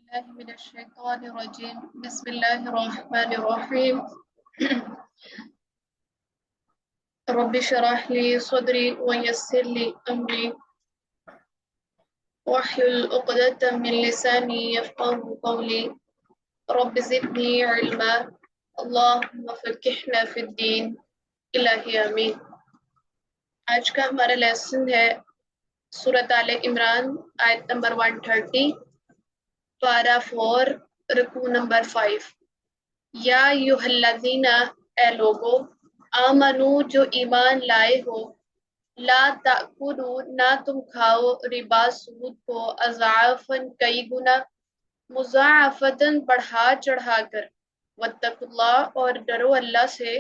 الله من الشيطان الرجيم بسم الله الرحمن الرحيم رب اشرح لي صدري ويسر لي أمري واحلل عقدة من لساني يفقهوا قولي رب زدني علما اللهم فقهنا في الدين الہی آمین۔ آج کا ہمارا لیسن ہے سورۃ آل عمران آیت نمبر 130 پارہ 4 رکوع نمبر 5۔ یا ایھا الذین اے لوگو آمنو جو ایمان لائے ہو لا تأکلوا نہ تم کھاؤ ربا سود کو اضعافاً کئی گنا مضاعفتاً بڑھا چڑھا کر واتقوا اللہ اور ڈرو اللہ سے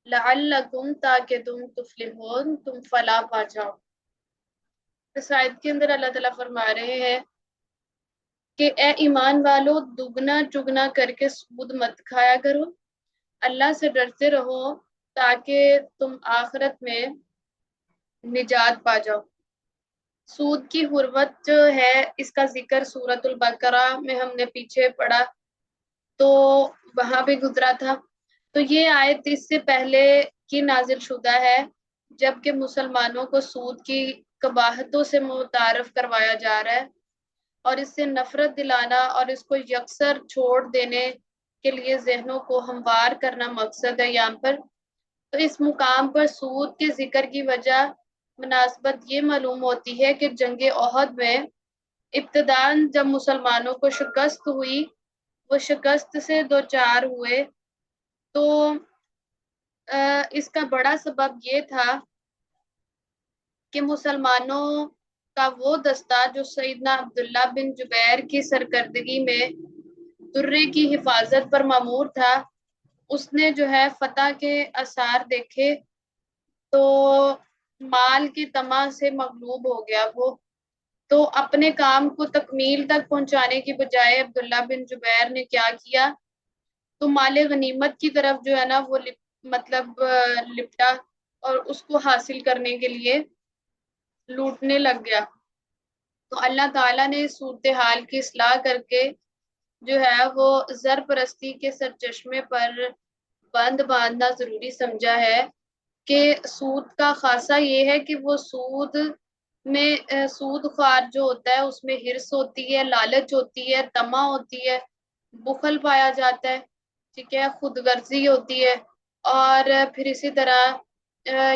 لعلکم تاکہ تم تفلحون تم فلاح پا جاؤ۔ اس آیت کے اندر اللہ تعالیٰ فرما رہے ہیں کہ اے ایمان والو دگنا چگنا کر کے سود مت کھایا کرو، اللہ سے ڈرتے رہو تاکہ تم آخرت میں نجات پا جاؤ۔ سود کی حرمت جو ہے اس کا ذکر سورۃ البقرہ میں ہم نے پیچھے پڑھا تو وہاں بھی گزرا تھا۔ تو یہ آیت اس سے پہلے کی نازل شدہ ہے جبکہ مسلمانوں کو سود کی قباحتوں سے متعارف کروایا جا رہا ہے اور اس سے نفرت دلانا اور اس کو یکسر چھوڑ دینے کے لیے ذہنوں کو ہموار کرنا مقصد ہے یہاں پر۔ تو اس مقام پر سود کے ذکر کی وجہ مناسبت یہ معلوم ہوتی ہے کہ جنگ احد میں ابتداً جب مسلمانوں کو شکست ہوئی وہ شکست سے دوچار ہوئے تو اس کا بڑا سبب یہ تھا کہ مسلمانوں کا وہ دستہ جو سیدنا عبداللہ بن جبیر کی سرکردگی میں درے کی حفاظت پر مامور تھا، اس نے جو ہے فتح کے آثار دیکھے تو مال کی طمع سے مغلوب ہو گیا وہ، تو اپنے کام کو تکمیل تک پہنچانے کی بجائے عبداللہ بن جبیر نے کیا کیا تو مال غنیمت کی طرف جو ہے نا وہ لپٹا اور اس کو حاصل کرنے کے لیے لوٹنے لگ گیا۔ تو اللہ تعالیٰ نے اس صورتحال کی اصلاح کر کے جو ہے وہ زر پرستی کے سرچشمے پر بند باندھنا ضروری سمجھا ہے کہ سود کا خاصہ یہ ہے کہ وہ سود میں سود خوار جو ہوتا ہے اس میں ہرس ہوتی ہے، لالچ ہوتی ہے، طمع ہوتی ہے، بخل پایا جاتا ہے، ٹھیک ہے، خود غرضی ہوتی ہے، اور پھر اسی طرح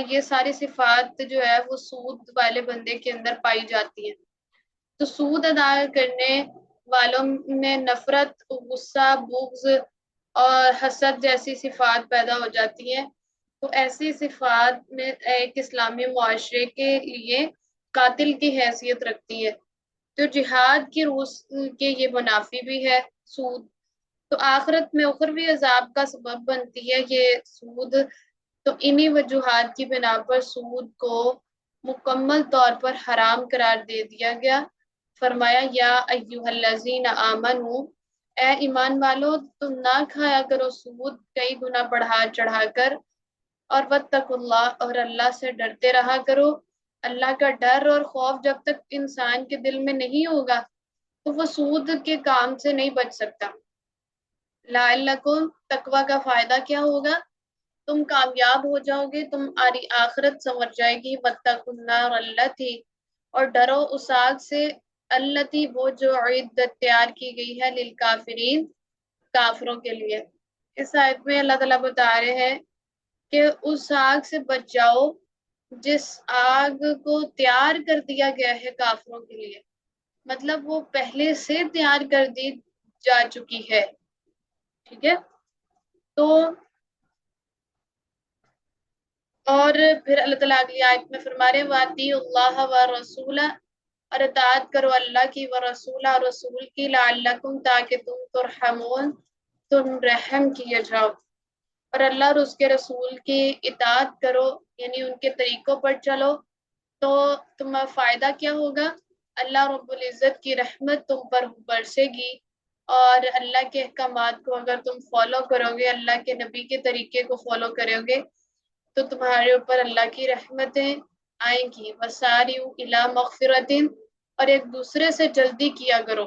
یہ ساری صفات جو ہے وہ سود والے بندے کے اندر پائی جاتی ہیں۔ تو سود ادا کرنے والوں میں نفرت، غصہ، بغض اور حسد جیسی صفات پیدا ہو جاتی ہیں۔ تو ایسی صفات میں ایک اسلامی معاشرے کے لیے قاتل کی حیثیت رکھتی ہے۔ تو جہاد کی روح کے یہ منافی بھی ہے سود، تو آخرت میں اخروی عذاب کا سبب بنتی ہے یہ سود۔ تو انہی وجوہات کی بنا پر سود کو مکمل طور پر حرام قرار دے دیا گیا۔ فرمایا یا ایھا الذین آمنو اے ایمان والو تم نہ کھایا کرو سود کئی گنا بڑھا چڑھا کر، اور واتقوا اللہ اور اللہ سے ڈرتے رہا کرو۔ اللہ کا ڈر اور خوف جب تک انسان کے دل میں نہیں ہوگا تو وہ سود کے کام سے نہیں بچ سکتا۔ لعلکم تقوی کا فائدہ کیا ہوگا؟ تم کامیاب ہو جاؤ گے، تمہاری آخرت سنور جائے گی۔ واتقوا النار التی اور ڈرو اس آگ سے التی وہ جو عدت تیار کی گئی ہے للکافرین کافروں کے لیے۔ اس آیت میں اللہ تعالیٰ بتا رہے ہیں کہ اس آگ سے بچ جاؤ جس آگ کو تیار کر دیا گیا ہے کافروں کے لیے، مطلب وہ پہلے سے تیار کر دی جا چکی ہے، ٹھیک ہے۔ تو اور پھر اللہ تعالیٰ اگلی آیت میں فرما رہے وَأَطِیعُوا اللَّهَ وَرَسُولَهُ اور اطاعت کرو اللہ کی، ورسولہ اور رسول کی، لعلکم تاکہ تم ترحمون تم رحم کیے جاؤ۔ اور اللہ اور اس کے رسول کی اطاعت کرو یعنی ان کے طریقوں پر چلو تو تمہیں فائدہ کیا ہوگا؟ اللہ رب العزت کی رحمت تم پر برسے گی، اور اللہ کے احکامات کو اگر تم فالو کرو گے، اللہ کے نبی کے طریقے کو فالو کرو گے تو تمہارے اوپر اللہ کی رحمتیں آئیں گی۔ وَسَارِعُوا إِلَىٰ مَغْفِرَةٍ اور ایک دوسرے سے جلدی کیا کرو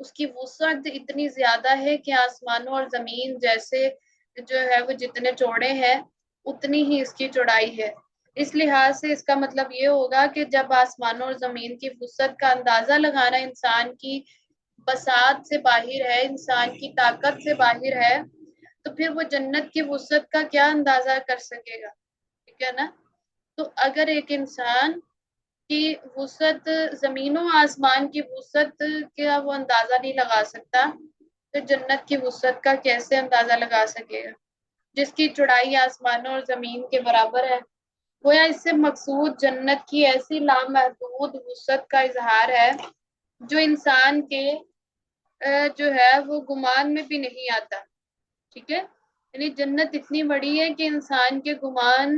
اس کی وسعت اتنی زیادہ ہے کہ آسمانوں اور زمین جیسے جو ہے وہ جتنے چوڑے ہیں اتنی ہی اس کی چوڑائی ہے۔ اس لحاظ سے اس کا مطلب یہ ہوگا کہ جب آسمانوں اور زمین کی وسعت کا اندازہ لگانا انسان کی بساط سے باہر ہے، انسان کی طاقت سے باہر ہے، تو پھر وہ جنت کی وسعت کا کیا اندازہ کر سکے گا؟ ٹھیک ہے نا؟ تو اگر ایک انسان کی وسعت زمین و آسمان کی وسعت کا وہ اندازہ نہیں لگا سکتا تو جنت کی وسعت کا کیسے اندازہ لگا سکے گا، جس کی چوڑائی آسمانوں اور زمین کے برابر ہے۔ گویا اس سے مقصود جنت کی ایسی لامحدود وسعت کا اظہار ہے جو انسان کے جو ہے وہ گمان میں بھی نہیں آتا۔ ٹھیک ہے، یعنی جنت اتنی بڑی ہے کہ انسان کے گمان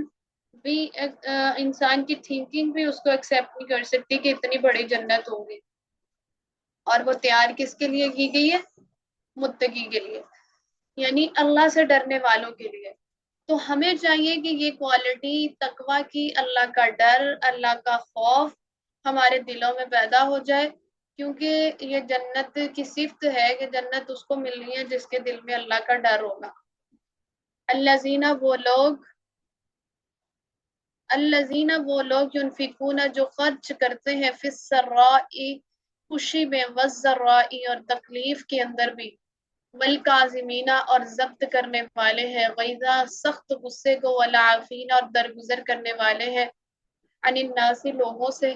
بھی انسان کی تھنکنگ بھی اس کو ایکسیپٹ نہیں کر سکتی کہ اتنی بڑی جنت ہوگی۔ اور وہ تیار کس کے لیے کی گئی ہے؟ متقی کے لیے، یعنی اللہ سے ڈرنے والوں کے لیے۔ تو ہمیں چاہیے کہ یہ کوالٹی تقویٰ کی، اللہ کا ڈر، اللہ کا خوف ہمارے دلوں میں پیدا ہو جائے، کیونکہ یہ جنت کی صفت ہے کہ جنت اس کو ملنی ہے جس کے دل میں اللہ کا ڈر ہوگا۔ الذین وہ لوگ ينفقون جو خرچ کرتے ہیں فی السراء خوشی میں، والضراء اور تکلیف کے اندر بھی، والکاظمین اور ضبط کرنے والے ہیں، غیظ سخت غصے کو، والعافین اور درگزر کرنے والے ہیں، عن الناس لوگوں سے،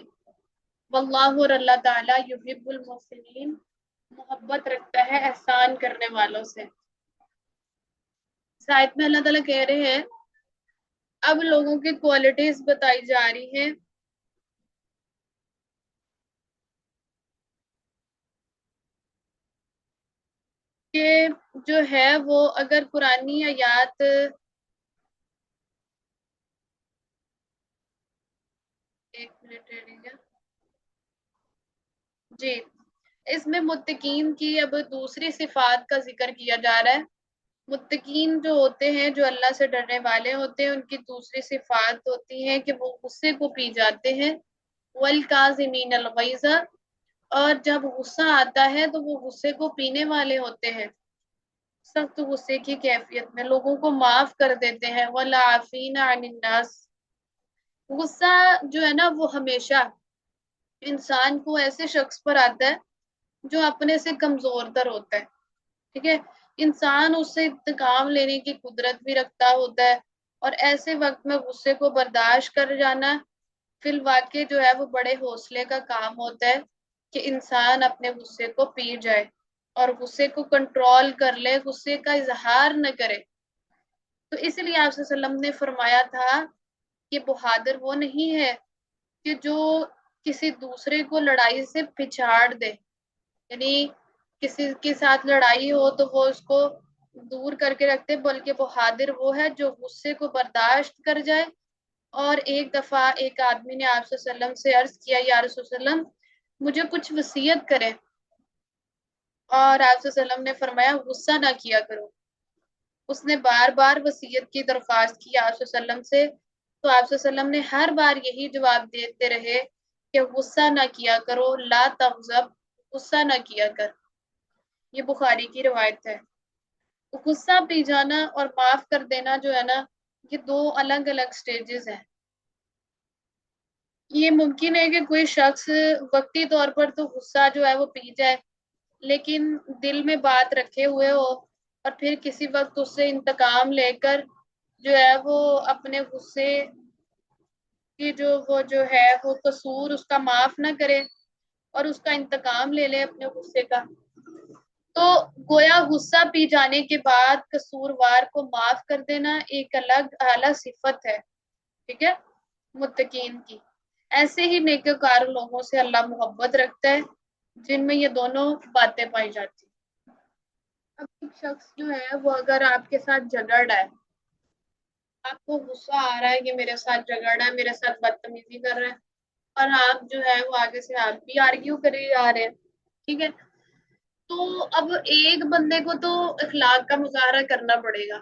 واللہ اور اللہ تعالیٰ یحب المحسنین محبت رکھتا ہے احسان کرنے والوں سے۔ اس آیت میں اللہ تعالیٰ کہہ رہے ہیں اب لوگوں کی کوالٹیز بتائی جا رہی ہیں کہ جو ہے وہ اگر قرآنی آیات ایک منٹ رہیے جی، اس میں متقین کی اب دوسری صفات کا ذکر کیا جا رہا ہے۔ متقین جو ہوتے ہیں، جو اللہ سے ڈرنے والے ہوتے ہیں، ان کی دوسری صفات ہوتی ہے کہ وہ غصے کو پی جاتے ہیں، والکاظمین الغیظ، اور جب غصہ آتا ہے تو وہ غصے کو پینے والے ہوتے ہیں، سخت غصے کی کیفیت میں لوگوں کو معاف کر دیتے ہیں، والعافین عن الناس۔ غصہ جو ہے نا وہ ہمیشہ انسان کو ایسے شخص پر آتا ہے جو اپنے سے کمزور تر ہوتا ہے۔ ٹھیک ہے، انسان اس سے انتقام لینے کی قدرت بھی رکھتا ہوتا ہے، اور ایسے وقت میں غصے کو برداشت کر جانا فی الواقع جو ہے وہ بڑے حوصلے کا کام ہوتا ہے کہ انسان اپنے غصے کو پی جائے اور غصے کو کنٹرول کر لے، غصے کا اظہار نہ کرے۔ تو اس لیے آپ صلی اللہ علیہ وسلم نے فرمایا تھا کہ بہادر وہ نہیں ہے کہ جو کسی دوسرے کو لڑائی سے پچھاڑ دے، یعنی کسی کے ساتھ لڑائی ہو تو وہ اس کو دور کر کے رکھتے، بلکہ بہادر وہ ہے جو غصے کو برداشت کر جائے۔ اور ایک دفعہ ایک آدمی نے آپ صلی اللہ علیہ وسلم سے عرض کیا، یا رسول اللہ علیہ وسلم مجھے کچھ وصیت کرے، اور آپ صلی اللہ علیہ وسلم نے فرمایا غصہ نہ کیا کرو۔ اس نے بار بار وصیت کی درخواست کی آپ صلی اللہ علیہ وسلم سے، تو آپ صلی اللہ علیہ وسلم نے ہر بار یہی جواب دیتے رہے کہ غصہ نہ کیا کرو، لا تغضب، غصہ نہ کیا کر۔ یہ بخاری کی روایت ہے۔ غصہ پی جانا اور معاف کر دینا جو ہے نا، یہ دو الگ الگ سٹیجز ہیں۔ یہ ممکن ہے کہ کوئی شخص وقتی طور پر تو غصہ جو ہے وہ پی جائے، لیکن دل میں بات رکھے ہوئے ہو، اور پھر کسی وقت اس سے انتقام لے کر جو ہے وہ اپنے غصے کی جو ہے وہ قصور اس کا معاف نہ کرے اور اس کا انتقام لے لے اپنے غصے کا، تو گویا غصہ پی جانے کے بعد قصوروار کو معاف کر دینا ایک الگ اعلیٰ صفت ہے۔ ٹھیک ہے، متقین کی۔ ایسے ہی نیکوکار لوگوں سے اللہ محبت رکھتا ہے جن میں یہ دونوں باتیں پائی جاتی ہیں۔ اب ایک شخص جو ہے وہ اگر آپ کے ساتھ جھگڑ رہا ہے، آپ کو غصہ آ رہا ہے کہ میرے ساتھ جھگڑ رہا ہے، میرے ساتھ بدتمیزی کر رہا ہے، اور آپ جو ہے وہ آگے سے آپ بھی آرگیو کرے جا رہے ہیں، ٹھیک ہے، تو اب ایک بندے کو تو اخلاق کا مظاہرہ کرنا پڑے گا،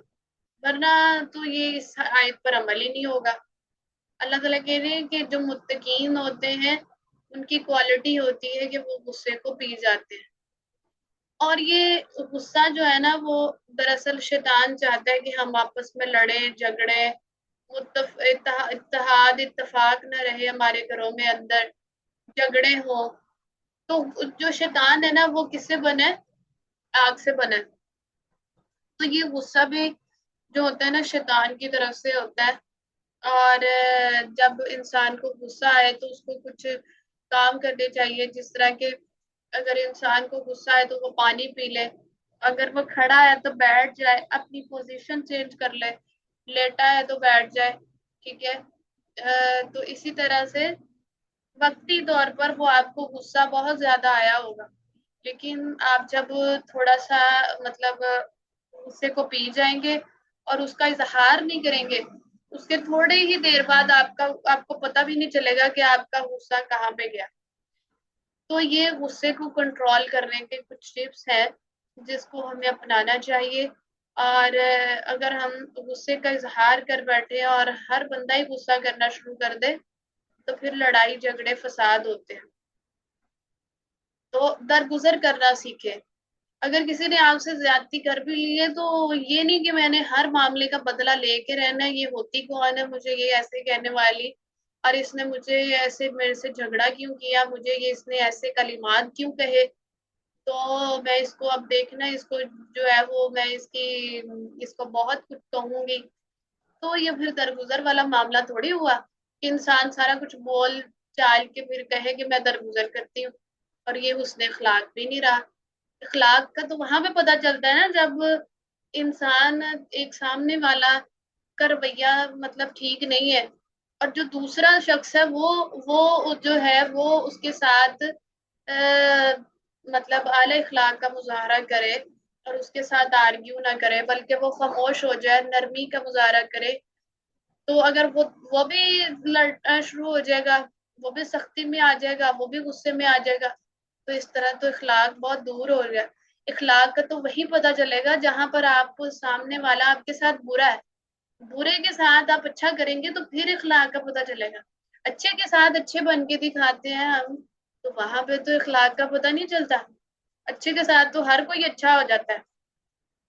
ورنہ تو یہ اس آیت پر عمل ہی نہیں ہوگا۔ اللہ تعالیٰ کہہ رہے ہیں کہ جو متقین ہوتے ہیں ان کی کوالٹی ہوتی ہے کہ وہ غصے کو پی جاتے ہیں۔ اور یہ غصہ جو ہے نا وہ دراصل شیطان چاہتا ہے کہ ہم آپس میں لڑیں جھگڑیں، اتحاد اتفاق نہ رہے ہمارے گھروں میں اندر، جھگڑے ہوں. تو جو شیطان ہے نا وہ کس سے بنے؟ آگ سے بنے. تو یہ غصہ بھی جو ہوتا ہے نا شیطان کی طرف سے ہوتا ہے. اور جب انسان کو غصہ آئے تو اس کو کچھ کام کرنے چاہیے، جس طرح کہ اگر انسان کو غصہ آئے تو وہ پانی پی لے، اگر وہ کھڑا ہے تو بیٹھ جائے، اپنی پوزیشن چینج کر لے، لیٹا ہے تو بیٹھ جائے. ٹھیک ہے. تو اسی طرح سے وقتی طور پر وہ آپ کو غصہ بہت زیادہ آیا ہوگا، لیکن آپ جب تھوڑا سا مطلب غصے کو پی جائیں گے اور اس کا اظہار نہیں کریں گے، اس کے تھوڑے ہی دیر بعد آپ کو پتہ بھی نہیں چلے گا کہ آپ کا غصہ کہاں پہ گیا. تو یہ غصے کو کنٹرول کرنے کے کچھ ٹپس ہیں جس کو ہمیں اپنانا چاہیے. اور اگر ہم غصے کا اظہار کر بیٹھے اور ہر بندہ ہی غصہ کرنا شروع کر دے تو پھر لڑائی جھگڑے فساد ہوتے ہیں. تو درگزر کرنا سیکھے. اگر کسی نے آپ سے زیادتی کر بھی لی ہے تو یہ نہیں کہ میں نے ہر معاملے کا بدلہ لے کے رہنا ہے، یہ ہوتی کون ہے مجھے یہ ایسے کہنے والی، اور اس نے مجھے ایسے میرے سے جھگڑا کیوں کیا، مجھے یہ اس نے ایسے کلمات کیوں کہے، تو میں اس کو اب دیکھنا اس کو جو ہے وہ میں اس کو بہت کچھ کہوں گی. تو یہ پھر درگزر والا معاملہ تھوڑی ہوا کہ انسان سارا کچھ بول چال کے پھر کہے کہ میں درگزر کرتی ہوں، اور یہ حسن اخلاق بھی نہیں رہا. اخلاق کا تو وہاں پہ پتہ چلتا ہے نا جب انسان ایک سامنے والا کا رویہ مطلب ٹھیک نہیں ہے اور جو دوسرا شخص ہے وہ جو ہے وہ اس کے ساتھ مطلب اعلی اخلاق کا مظاہرہ کرے اور اس کے ساتھ آرگیو نہ کرے بلکہ وہ خاموش ہو جائے، نرمی کا مظاہرہ کرے. تو اگر وہ بھی لڑنا شروع ہو جائے گا، وہ بھی سختی میں آ جائے گا، وہ بھی غصے میں آ جائے گا، تو اس طرح تو اخلاق بہت دور ہو گیا. اخلاق کا تو وہی پتہ چلے گا جہاں پر آپ سامنے والا آپ کے ساتھ برا ہے، برے کے ساتھ آپ اچھا کریں گے تو پھر اخلاق کا پتہ چلے گا. اچھے کے ساتھ اچھے بن کے دکھاتے ہیں ہم تو وہاں پہ تو اخلاق کا پتہ نہیں چلتا. اچھے کے ساتھ تو ہر کوئی اچھا ہو جاتا ہے.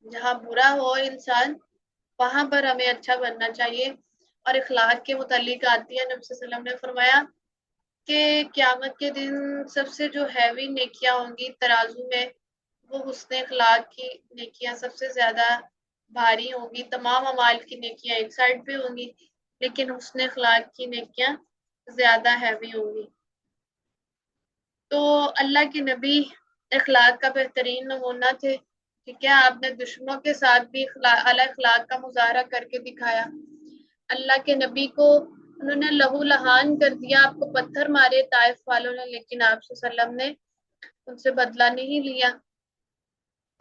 جہاں برا ہو انسان وہاں پر ہمیں اچھا بننا چاہیے. اور اخلاق کے متعلق آتی ہے نبی صلی اللہ علیہ وسلم نے فرمایا کہ قیامت کے دن سب سے جو ہیوی نیکیاں ہوں گی ترازو میں وہ حسن اخلاق کی نیکیاں سب سے زیادہ بھاری ہوں گی. تمام اعمال کی نیکیاں ایک سائڈ پہ ہوں گی لیکن حسن اخلاق کی نیکیاں زیادہ ہیوی ہوں گی. تو اللہ کے نبی اخلاق کا بہترین نمونہ تھے. ٹھیک ہے. آپ نے دشمنوں کے ساتھ بھی اعلی اخلاق کا مظاہرہ کر کے دکھایا. اللہ کے نبی کو انہوں نے لہو لہان کر دیا، آپ کو پتھر مارے طائف والوں نے، لیکن آپ صلی اللہ علیہ وسلم نے ان سے بدلہ نہیں لیا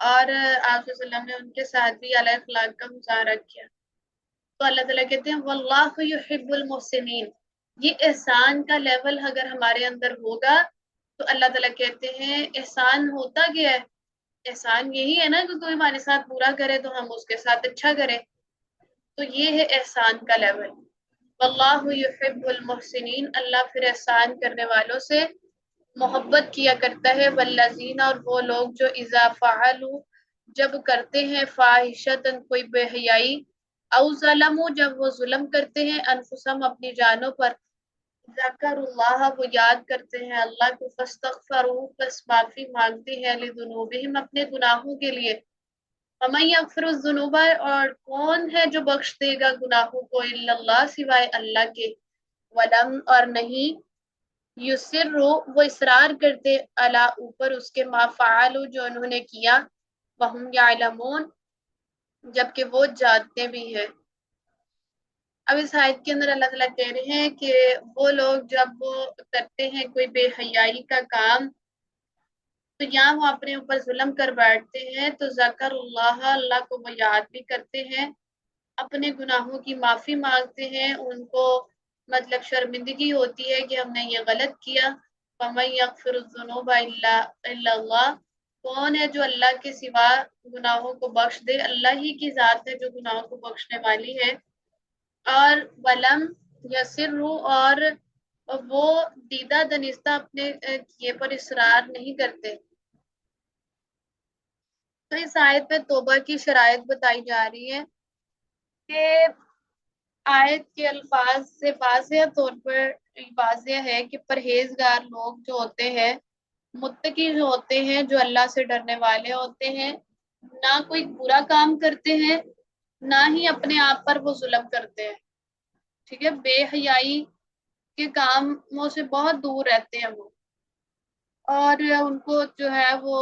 اور آپ صلی اللہ علیہ وسلم نے ان کے ساتھ بھی اعلی اخلاق کا مظاہرہ کیا. تو اللہ تعالیٰ کہتے ہیں واللہ یحب المحسنین. یہ احسان کا لیول اگر ہمارے اندر ہوگا تو اللہ تعالیٰ کہتے ہیں احسان ہوتا کیا ہے؟ احسان یہی ہے نا کہ کوئی ہمارے ساتھ برا کرے تو ہم اس کے ساتھ اچھا کریں. تو یہ ہے احسان کا لیول. واللہ یحب المحسنین. اللہ پھر احسان کرنے والوں سے محبت کیا کرتا ہے. والذین. اور وہ لوگ جو اذا فعلوا. جب کرتے ہیں فاحشۃ. کوئی بے حیائی. او ظلموا. جب وہ ظلم کرتے ہیں انفسہم. اپنی جانوں پر. ذکر اللہ. وہ یاد کرتے ہیں اللہ کو. فاستغفروا. بس معافی مانگتے ہیں لذنوبہم. اپنے گناہوں کے لیے. ومن یغفر الذنوب. اور کون ہے جو بخش دے گا گناہوں کو الا اللہ. سوائے اللہ کے. ولم. اور نہیں. یسروا. وہ اصرار کرتے علی. اوپر اس کے. ما فعلوا. جو انہوں نے کیا. وہم یعلمون. جبکہ وہ جانتے بھی ہیں. اب اس آیت کے اندر اللہ تعالیٰ کہہ رہے ہیں کہ وہ لوگ جب وہ کرتے ہیں کوئی بے حیائی کا کام تو یہاں وہ اپنے اوپر ظلم کر بیٹھتے ہیں تو ذکر اللہ. اللہ کو وہ یاد بھی کرتے ہیں، اپنے گناہوں کی معافی مانگتے ہیں، ان کو مطلب شرمندگی ہوتی ہے کہ ہم نے یہ غلط کیا. ومن یغفر الذنوب الا اللہ. کون ہے جو اللہ کے سوا گناہوں کو بخش دے؟ اللہ ہی کی ذات ہے جو گناہوں کو بخشنے والی ہے. اور ولم یسروا. اور وہ دیدہ دنستہ اپنے کیے پر اصرار نہیں کرتے. تو اس آیت میں توبہ کی شرائط بتائی جا رہی ہے کہ آیت کے الفاظ سے واضح طور پر واضح ہے کہ پرہیزگار لوگ جو ہوتے ہیں، متقی جو ہوتے ہیں، جو اللہ سے ڈرنے والے ہوتے ہیں، نہ کوئی برا کام کرتے ہیں، نہ ہی اپنے آپ پر وہ ظلم کرتے ہیں. ٹھیک ہے، بے حیائی کے کاموں سے بہت دور رہتے ہیں وہ، اور ان کو جو ہے وہ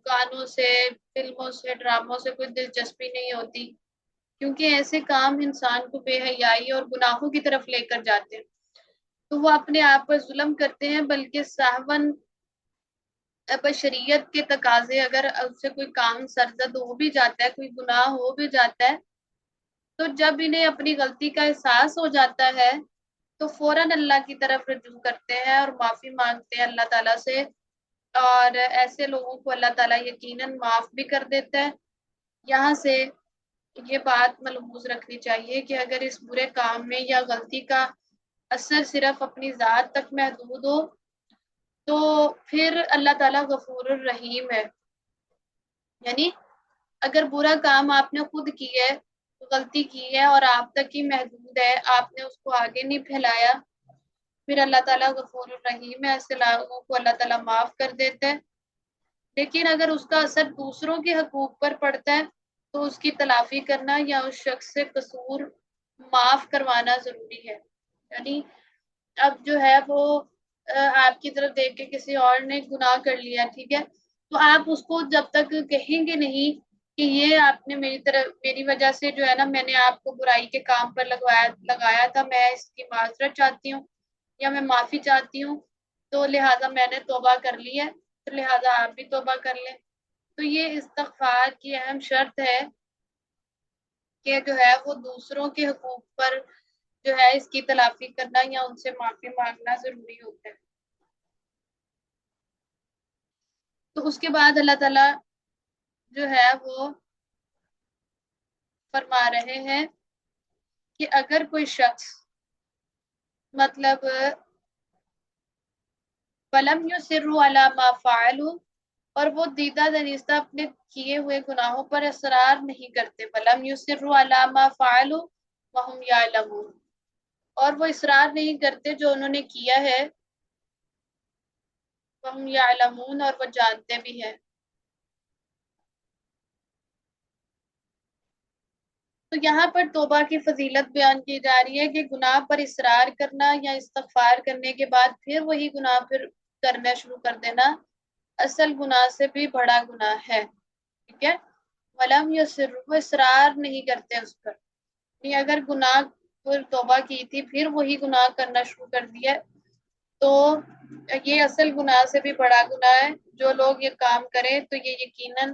گانوں سے، فلموں سے، ڈراموں سے کوئی دلچسپی نہیں ہوتی، کیونکہ ایسے کام انسان کو بے حیائی اور گناہوں کی طرف لے کر جاتے ہیں. تو وہ اپنے آپ پر ظلم کرتے ہیں، بلکہ سہون بشریت کے تقاضے، اگر اس سے کوئی کام سرزد ہو بھی جاتا ہے، کوئی گناہ ہو بھی جاتا ہے، تو جب انہیں اپنی غلطی کا احساس ہو جاتا ہے تو فوراً اللہ کی طرف رجوع کرتے ہیں اور معافی مانگتے ہیں اللہ تعالیٰ سے، اور ایسے لوگوں کو اللہ تعالیٰ یقیناً معاف بھی کر دیتا ہے. یہاں سے یہ بات ملحوظ رکھنی چاہیے کہ اگر اس برے کام میں یا غلطی کا اثر صرف اپنی ذات تک محدود ہو تو پھر اللہ تعالیٰ غفور الرحیم ہے. یعنی اگر برا کام آپ نے خود کی ہے، غلطی کی ہے اور آپ تک ہی محدود ہے، آپ نے اس کو آگے نہیں پھیلایا، پھر اللہ تعالیٰ غفور الرحیم ہے، ایسے لوگوں کو اللہ تعالیٰ معاف کر دیتا ہے. لیکن اگر اس کا اثر دوسروں کے حقوق پر پڑتا ہے تو اس کی تلافی کرنا یا اس شخص سے قصور معاف کروانا ضروری ہے. یعنی اب جو ہے وہ آپ کی طرف دیکھ کے کسی اور نے گناہ کر لیا، ٹھیک ہے، تو آپ اس کو جب تک کہیں گے نہیں کہ یہ آپ نے میری وجہ سے جو ہے نا، میں نے آپ کو برائی کے کام پر لگایا تھا، میں اس کی معذرت چاہتی ہوں یا میں معافی چاہتی ہوں، تو لہٰذا میں نے توبہ کر لی ہے، تو لہٰذا آپ بھی توبہ کر لیں. تو یہ استغفار کی اہم شرط ہے کہ جو ہے وہ دوسروں کے حقوق پر جو ہے اس کی تلافی کرنا یا ان سے معافی مانگنا ضروری ہوتا ہے. تو اس کے بعد اللہ تعالیٰ جو ہے وہ فرما رہے ہیں کہ اگر کوئی شخص مطلب وَلَمْ يُصِرُّوا عَلَىٰ مَا فَعَلُوا، اور وہ دیدہ دریستہ اپنے کیے ہوئے گناہوں پر اصرار نہیں کرتے. وَلَمْ يُصِرُّوا عَلَىٰ مَا فَعَلُوا وَهُمْ يَعْلَمُونَ، اور وہ اصرار نہیں کرتے جو انہوں نے کیا ہے، وَهُمْ يَعْلَمُونَ، اور وہ جانتے بھی ہیں. تو یہاں پر توبہ کی فضیلت بیان کی جا رہی ہے کہ گناہ پر اصرار کرنا یا استغفار کرنے کے بعد پھر وہی گناہ پھر کرنا شروع کر دینا اصل گناہ سے بھی بڑا گناہ ہے. ٹھیک ہے، ولم یصروا، وہ اصرار نہیں کرتے اس پر. یعنی اگر گناہ پر توبہ کی تھی پھر وہی گناہ کرنا شروع کر دیا تو یہ اصل گناہ سے بھی بڑا گناہ ہے. جو لوگ یہ کام کریں تو یہ یقیناً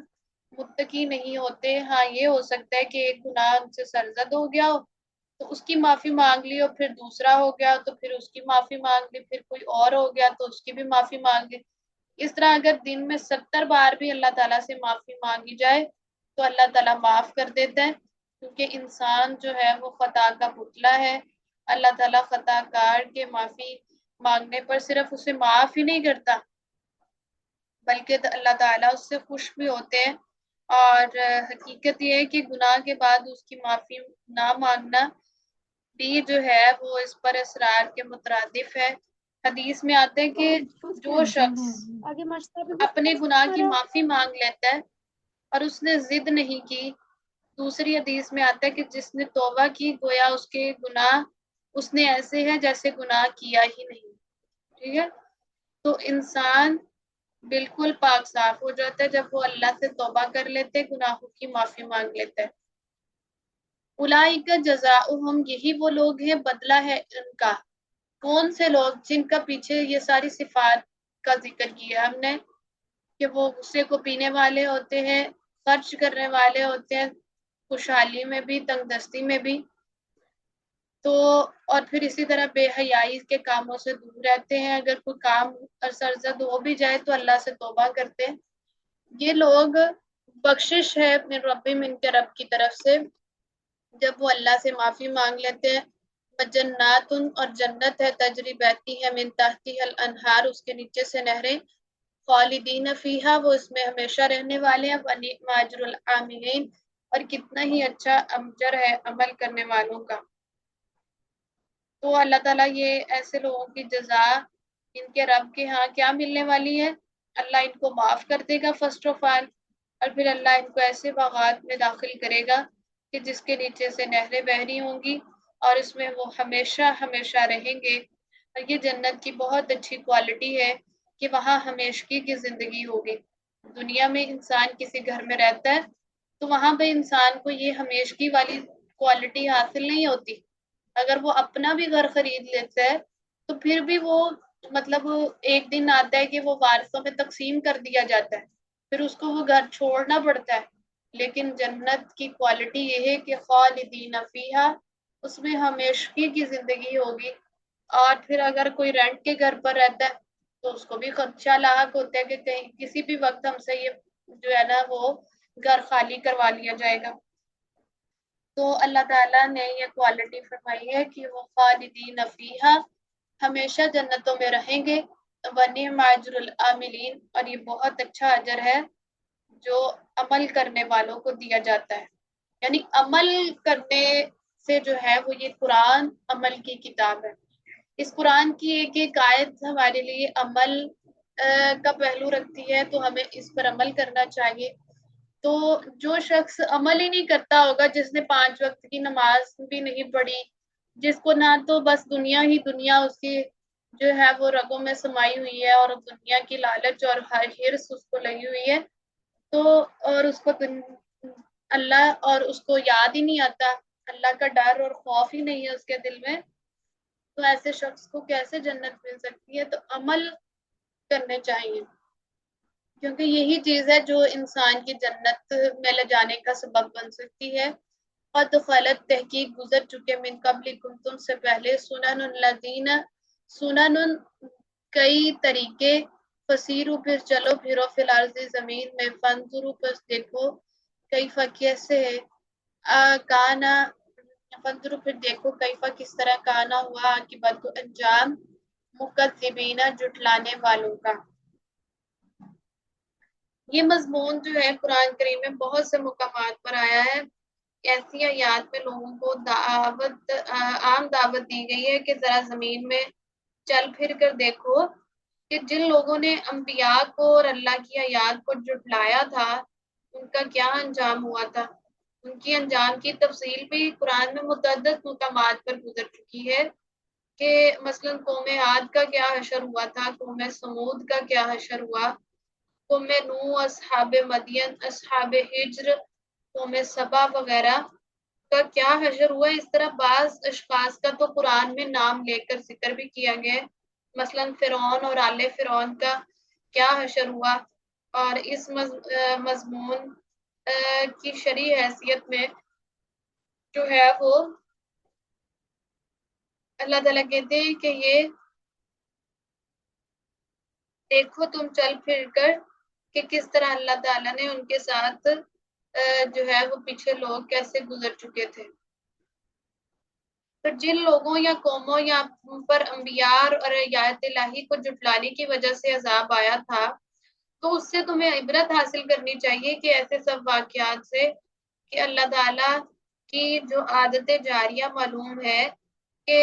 متقی نہیں ہوتے. ہاں یہ ہو سکتا ہے کہ ایک گناہ ان سے سرزد ہو گیا ہو تو اس کی معافی مانگ لی، اور پھر دوسرا ہو گیا تو پھر اس کی معافی مانگ لی، پھر کوئی اور ہو گیا تو اس کی بھی معافی مانگ لی. اس طرح اگر دن میں 70 بار بھی اللہ تعالیٰ سے معافی مانگی جائے تو اللہ تعالیٰ معاف کر دیتا ہے، کیونکہ انسان جو ہے وہ خطا کا پتلا ہے. اللہ تعالیٰ خطا کار کے معافی مانگنے پر صرف اسے معاف ہی نہیں کرتا بلکہ اللہ تعالیٰ اس سے خوش بھی ہوتے ہیں. اور حقیقت یہ ہے کہ گناہ کے بعد اس کی معافی نہ مانگنا بھی جو ہے وہ اس پر اصرار کے مترادف ہے. حدیث میں آتا ہے کہ جو شخص اپنے گناہ کی معافی مانگ لیتا ہے اور اس نے ضد نہیں کی، دوسری حدیث میں آتا ہے کہ جس نے توبہ کی گویا اس کے گناہ اس نے ایسے ہیں جیسے گناہ کیا ہی نہیں. ٹھیک ہے، تو انسان بالکل پاک صاف ہو جاتا ہے جب وہ اللہ سے توبہ کر لیتے، گناہوں کی معافی مانگ لیتا ہے. اولئک جزاؤہم، یہی وہ لوگ ہیں بدلہ ہے ان کا. کون سے لوگ؟ جن کا پیچھے یہ ساری صفات کا ذکر کیا ہم نے کہ وہ غصے کو پینے والے ہوتے ہیں، خرچ کرنے والے ہوتے ہیں، خوشحالی میں بھی تنگ دستی میں بھی، تو اور پھر اسی طرح بے حیائی کے کاموں سے دور رہتے ہیں. اگر کوئی کام سرزد ہو بھی جائے تو اللہ سے توبہ کرتے ہیں. یہ لوگ بخشش ہے من ربہم، ان کے رب کی طرف سے جب وہ اللہ سے معافی مانگ لیتے ہیں. جنات، اور جنت ہے، تجری بہتی ہے من تحتها الانہار، اس کے نیچے سے نہریں، خالدین فیہا وہ اس میں ہمیشہ رہنے والے ہیں، ونعم اجر العاملین اور کتنا ہی اچھا اجر ہے عمل کرنے والوں کا۔ تو اللہ تعالیٰ یہ ایسے لوگوں کی جزا ان کے رب کے ہاں کیا ملنے والی ہے، اللہ ان کو معاف کر دے گا فرسٹ آف آل، اور پھر اللہ ان کو ایسے باغات میں داخل کرے گا کہ جس کے نیچے سے نہریں بہہ رہی ہوں گی، اور اس میں وہ ہمیشہ ہمیشہ رہیں گے۔ اور یہ جنت کی بہت اچھی کوالٹی ہے کہ وہاں ہمیشگی کی زندگی ہوگی۔ دنیا میں انسان کسی گھر میں رہتا ہے تو وہاں پہ انسان کو یہ ہمیشگی والی کوالٹی حاصل نہیں ہوتی۔ اگر وہ اپنا بھی گھر خرید لیتا ہے تو پھر بھی وہ مطلب ایک دن آتا ہے کہ وہ وارثوں میں تقسیم کر دیا جاتا ہے، پھر اس کو وہ گھر چھوڑنا پڑتا ہے۔ لیکن جنت کی کوالٹی یہ ہے کہ خالدین فیہا اس میں ہمیشگی کی زندگی ہوگی۔ اور پھر اگر کوئی رینٹ کے گھر پر رہتا ہے تو اس کو بھی خدشہ لاحق ہوتا ہے کہ کہیں کسی بھی وقت ہم سے یہ جو ہے نا وہ گھر خالی کروا لیا جائے گا۔ تو اللہ تعالیٰ نے یہ کوالٹی فرمائی ہے کہ وہ خالدین فیہا ہمیشہ جنتوں میں رہیں گے، ونعم اجر العاملین اور یہ بہت اچھا اجر ہے جو عمل کرنے والوں کو دیا جاتا ہے۔ یعنی عمل کرنے سے جو ہے وہ یہ قرآن عمل کی کتاب ہے۔ اس قرآن کی ایک ایک آیت ہمارے لیے عمل کا پہلو رکھتی ہے، تو ہمیں اس پر عمل کرنا چاہیے۔ تو جو شخص عمل ہی نہیں کرتا ہوگا، جس نے 5 وقت کی نماز بھی نہیں پڑھی، جس کو نہ تو بس دنیا ہی دنیا اس کی جو ہے وہ رگوں میں سمائی ہوئی ہے، اور دنیا کی لالچ اور حرص اس کو لگی ہوئی ہے، تو اور اس کو اللہ اور اس کو یاد ہی نہیں آتا، اللہ کا ڈر اور خوف ہی نہیں ہے اس کے دل میں، تو ایسے شخص کو کیسے جنت مل سکتی ہے؟ تو عمل کرنے چاہیے، کیونکہ یہی چیز ہے جو انسان کی جنت میں لے جانے کا سبب بن سکتی ہے۔ قد خلت تحقیق گزر چکے من قبلکم تم سے پہلے، سنن الذین سنن کئی طریقے، فسیرو پھر چلو پھرو فی الارض زمین میں، فانظروا پس دیکھو کیفا کیسے ہے، کانا فانظروا پھر دیکھو کیفا کس طرح کانا ہوا عاقبت انجام مکذبین جھٹلانے والوں کا۔ یہ مضمون جو ہے قرآن کریم میں بہت سے مقامات پر آیا ہے۔ ایسی آیات میں لوگوں کو عام دعوت دی گئی ہے کہ ذرا زمین میں چل پھر کر دیکھو کہ جن لوگوں نے انبیاء کو اور اللہ کی آیات کو جھٹلایا تھا ان کا کیا انجام ہوا تھا۔ ان کی انجام کی تفصیل بھی قرآن میں متعدد مقامات پر گزر چکی ہے کہ مثلا قوم عاد کا کیا حشر ہوا تھا، قوم سمود کا کیا حشر ہوا، قوم نوح، اصحاب مدین، اصحاب ہجر، قوم سبا وغیرہ کا کیا حشر ہوا۔ اس طرح بعض اشخاص کا تو قرآن میں نام لے کر ذکر بھی کیا گیا ہے، مثلا فرعون اور آل فرعون کا کیا حشر ہوا۔ اور اس مضمون کی شرعی حیثیت میں جو ہے وہ اللہ تعالیٰ کہتے ہیں کہ یہ دیکھو تم چل پھر کر کہ کس طرح اللہ تعالیٰ نے ان کے ساتھ جو ہے وہ پیچھے لوگ کیسے گزر چکے تھے۔ تو جن لوگوں یا قوموں یا پر انبیاء اور آیات الہی کو جھٹلانے کی وجہ سے عذاب آیا تھا، تو اس سے تمہیں عبرت حاصل کرنی چاہیے کہ ایسے سب واقعات سے کہ اللہ تعالیٰ کی جو عادت جاریہ معلوم ہے کہ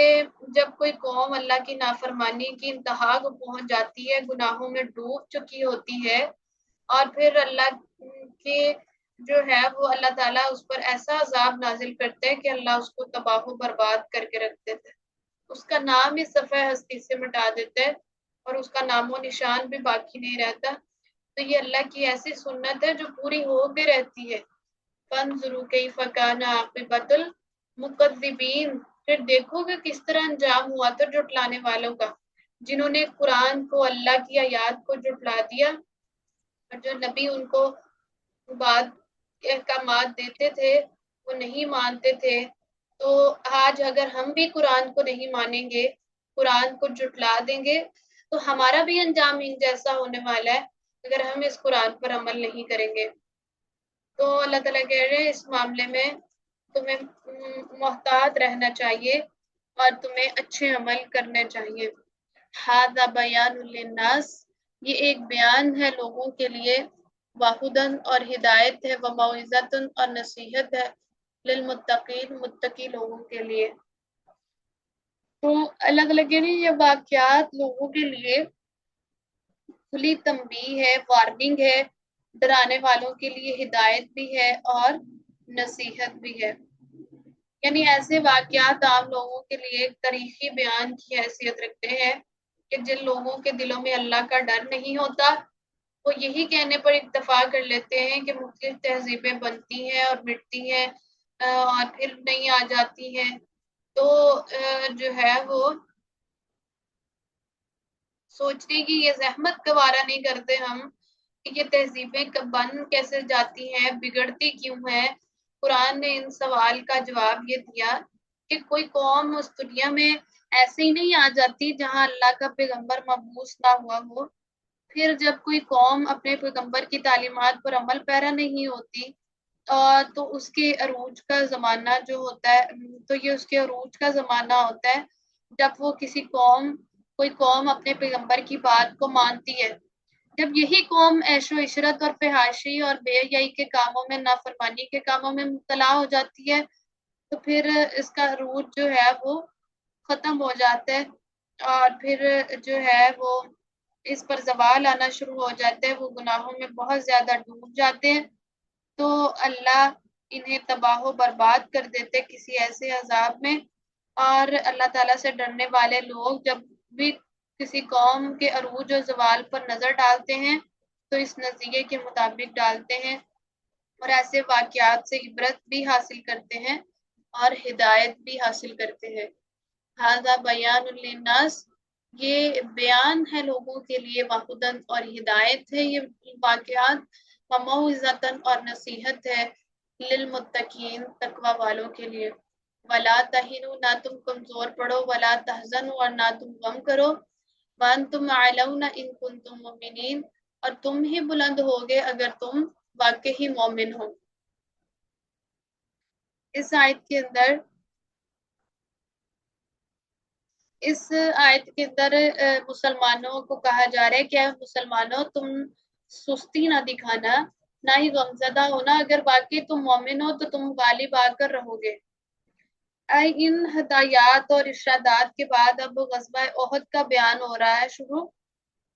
جب کوئی قوم اللہ کی نافرمانی کی انتہا کو پہنچ جاتی ہے، گناہوں میں ڈوب چکی ہوتی ہے، اور پھر اللہ کے جو ہے وہ اللہ تعالیٰ اس پر ایسا عذاب نازل کرتے ہیں کہ اللہ اس کو تباہ و برباد کر کے رکھ دیتے ہیں، اس کا نام اس صفحہ ہستی سے مٹا دیتے ہیں اور اس کا نام و نشان بھی باقی نہیں رہتا۔ تو یہ اللہ کی ایسی سنت ہے جو پوری ہو کے رہتی ہے۔ فانظروا کیف کان عاقبۃ المکذبین پھر دیکھو کہ کس طرح انجام ہوا تھا جھٹلانے والوں کا، جنہوں نے قرآن کو، اللہ کی آیات کو جھٹلا دیا، اور جو نبی ان کو بعد احکامات دیتے تھے وہ نہیں مانتے تھے۔ تو آج اگر ہم بھی قرآن کو نہیں مانیں گے، قرآن کو جھٹلا دیں گے، تو ہمارا بھی انجام ان جیسا ہونے والا ہے اگر ہم اس قرآن پر عمل نہیں کریں گے۔ تو اللہ تعالیٰ کہہ رہے ہیں اس معاملے میں تمہیں محتاط رہنا چاہیے اور تمہیں اچھے عمل کرنے چاہیے۔ ھذا بیان للناس یہ ایک بیان ہے لوگوں کے لیے، وہدن اور ہدایت ہے، وموعظۃ اور نصیحت ہے، للمتقین متقی لوگوں کے لیے۔ تو الگ الگ یعنی یہ واقعات لوگوں کے لیے کھلی تنبیہ ہے، وارننگ ہے، ڈرانے والوں کے لیے ہدایت بھی ہے اور نصیحت بھی ہے۔ یعنی ایسے واقعات عام لوگوں کے لیے ایک تاریخی بیان کی حیثیت رکھتے ہیں کہ جن لوگوں کے دلوں میں اللہ کا ڈر نہیں ہوتا، وہ یہی کہنے پر اکتفا کر لیتے ہیں کہ مختلف تہذیبیں بنتی ہیں اور مٹتی ہیں اور پھر نہیں آ جاتی ہیں، تو جو ہے وہ سوچنے کی یہ زحمت گوارا نہیں کرتے ہم کہ یہ تہذیبیں بن کیسے جاتی ہیں، بگڑتی کیوں ہیں۔ قرآن نے ان سوال کا جواب یہ دیا کہ کوئی قوم اس دنیا میں ایسے ہی نہیں آ جاتی جہاں اللہ کا پیغمبر مبعوث نہ ہوا ہو۔ پھر جب کوئی قوم اپنے پیغمبر کی تعلیمات پر عمل پیرا نہیں ہوتی تو اس کے عروج کا زمانہ جو ہوتا ہے، تو یہ اس کے عروج کا زمانہ ہوتا ہے جب وہ کوئی قوم اپنے پیغمبر کی بات کو مانتی ہے۔ جب یہی قوم عیش و عشرت اور فحاشی اور بے حیائی کے کاموں میں، نافرمانی کے کاموں میں مبتلا ہو جاتی ہے، تو پھر اس کا عروج جو ہے وہ ختم ہو جاتا ہے اور پھر جو ہے وہ اس پر زوال آنا شروع ہو جاتا ہے، وہ گناہوں میں بہت زیادہ ڈوب جاتے ہیں، تو اللہ انہیں تباہ و برباد کر دیتے کسی ایسے عذاب میں۔ اور اللہ تعالیٰ سے ڈرنے والے لوگ جب بھی کسی قوم کے عروج و زوال پر نظر ڈالتے ہیں تو اس نظریے کے مطابق ڈالتے ہیں اور ایسے واقعات سے عبرت بھی حاصل کرتے ہیں اور ہدایت بھی حاصل کرتے ہیں۔ ھذا بیان للناس، یہ بیان ہے لوگوں کے لیے، وہدن اور ہدایت ہے یہ واقعات، وموعظۃ اور نصیحت ہے، للمتقین تقوی والوں کے لیے۔ ولا تہنوا، نہ تم کمزور پڑو، ولا تحزنوا اور نہ تم غم کرو، وانتم اعلون ان کنتم مؤمنین اور تم ہی بلند ہوگے اگر تم واقعی مومن ہو۔ اس آیت کے اندر مسلمانوں کو کہا جا رہا ہے کہ مسلمانوں تم سستی نہ دکھانا، نہ ہی غمزدہ ہونا، اگر واقعی تم مومن ہو تو تم غالب آ کر رہو گے۔ ان ہدایات اور ارشادات کے بعد اب غزوہ احد کا بیان ہو رہا ہے شروع۔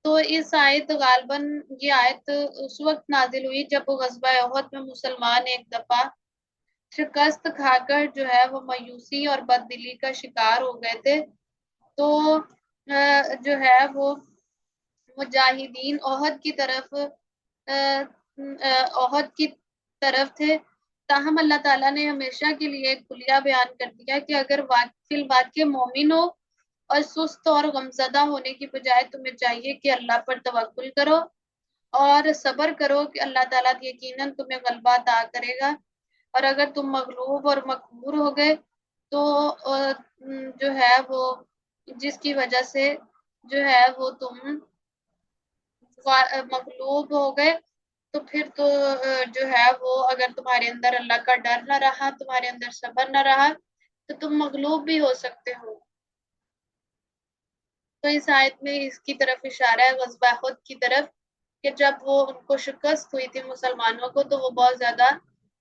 تو اس آیت غالباً یہ آیت اس وقت نازل ہوئی جب غزوہ احد میں مسلمان ایک دفعہ شکست کھا کر جو ہے وہ مایوسی اور بددلی کا شکار ہو گئے تھے، تو جو ہے وہ مجاہدین احد کی طرف تھے، تاہم اللہ تعالیٰ نے ہمیشہ کے لیے ایک کلیہ بیان کر دیا کہ اگر فی الواقع مومن ہو اور سست اور غمزدہ ہونے کی بجائے تمہیں چاہیے کہ اللہ پر توکل کرو اور صبر کرو کہ اللہ تعالیٰ یقیناً تمہیں غلبہ عطا کرے گا، اور اگر تم مغلوب اور مقہور ہو گئے تو جو ہے وہ جس کی وجہ سے جو ہے وہ تم مغلوب ہو گئے، تو پھر تو جو ہے وہ اگر تمہارے اندر اللہ کا ڈر نہ رہا، تمہارے اندر صبر نہ رہا، تو تم مغلوب بھی ہو سکتے ہو۔ تو اس آیت میں اس کی طرف اشارہ ہے غزوہ احد کی طرف کہ جب وہ ان کو شکست ہوئی تھی مسلمانوں کو تو وہ بہت زیادہ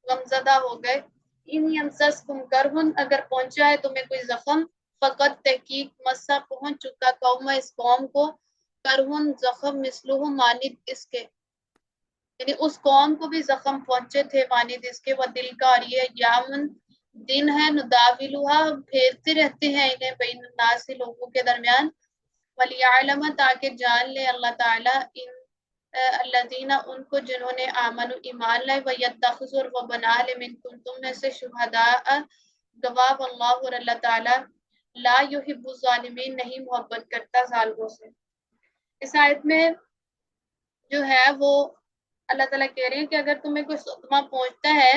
غمزدہ ہو گئے۔ ان یمسسکم کرہن، اگر پہنچا ہے تمہیں کوئی زخم، فقط تحقیق مسا پہنچ چکا قوم اس قوم کو، کرہن زخم، مثلہ مانند اس کے، یعنی اس قوم کو بھی زخم پہنچے تھے مانند اس کے، وہ دل کا، اور یہ یامن دن ہے، نداولھا پھیرتے رہتے ہیں انہیں بین الناس لوگوں کے درمیان، ولیعلم تاکہ جان لے اللہ تعالیٰ ان الذین ان کو جنہوں نے آمن ایمان لائے، ویتخذ اور وہ بنا لے منکم تم میں سے شہداء گواہ، واللہ اور اللہ تعالیٰ لا یحب الظالمین نہیں محبت کرتا ظالموں سے۔ اس آیت میں جو ہے وہ اللہ تعالیٰ کہہ رہے ہیں کہ اگر تمہیں کوئی صدمہ پہنچتا ہے،